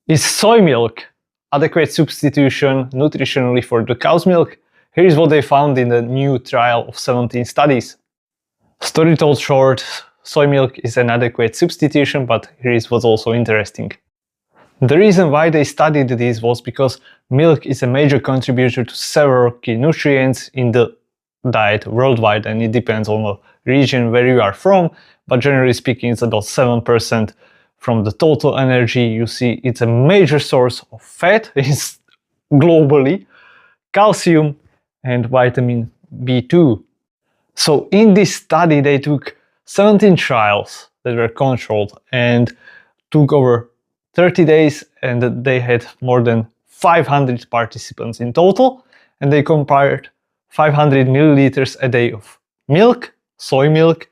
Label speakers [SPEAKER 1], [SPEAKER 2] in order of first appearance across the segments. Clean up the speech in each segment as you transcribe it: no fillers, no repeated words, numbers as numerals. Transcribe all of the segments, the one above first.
[SPEAKER 1] Is soy milk adequate substitution nutritionally for the cow's milk? Here is what they found in the new trial of 17 studies. Story told short, soy milk is an adequate substitution, but here is what's also interesting. The reason why they studied this was because milk is a major contributor to several key nutrients in the diet worldwide, and it depends on the region where you are from, but generally speaking it's about 7% from the total energy. You see, it's a major source of fat globally, calcium and vitamin B2. So in this study they took 17 trials that were controlled and took over 30 days, and they had more than 500 participants in total, and they compared 500 milliliters a day of milk, soy milk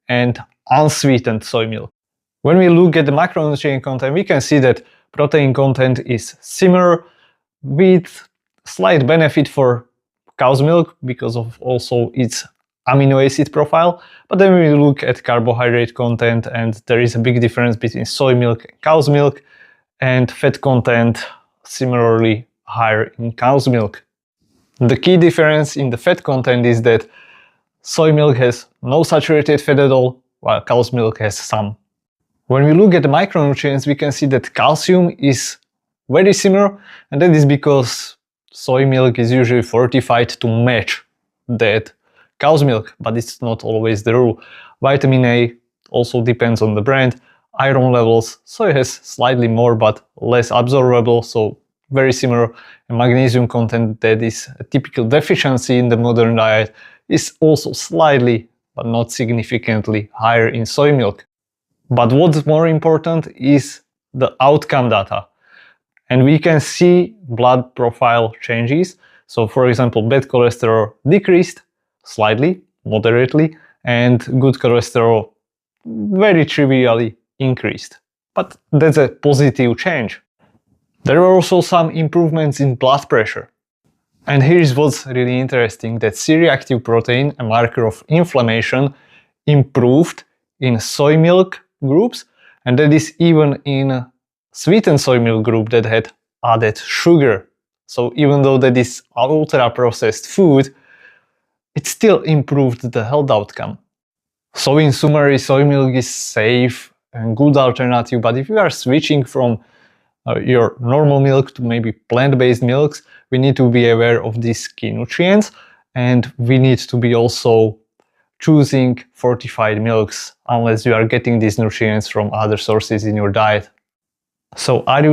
[SPEAKER 1] and unsweetened soy milk. When we look at the macronutrient content, we can see that protein content is similar, with slight benefit for cow's milk because of also its amino acid profile. But then we look at carbohydrate content, and there is a big difference between soy milk and cow's milk, and fat content similarly higher in cow's milk. The key difference in the fat content is that soy milk has no saturated fat at all, while cow's milk has some. When we look at the micronutrients, we can see that calcium is very similar, and that is because soy milk is usually fortified to match that cow's milk, but it's not always the rule. Vitamin A also depends on the brand. Iron levels, soy has slightly more but less absorbable, so very similar. And magnesium content, that is a typical deficiency in the modern diet, is also slightly but not significantly higher in soy milk. But what's more important is the outcome data. And we can see blood profile changes. So for example, bad cholesterol decreased slightly, moderately, and good cholesterol very trivially increased. But that's a positive change. There were also some improvements in blood pressure. And here's what's really interesting, that C-reactive protein, a marker of inflammation, improved in soy milk groups, and that is even in sweetened soy milk group that had added sugar. So even though that is ultra processed food, it still improved the health outcome. So in summary, soy milk is safe and good alternative, but if you are switching from your normal milk to maybe plant-based milks, we need to be aware of these key nutrients, and we need to be also choosing fortified milks unless you are getting these nutrients from other sources in your diet. So are you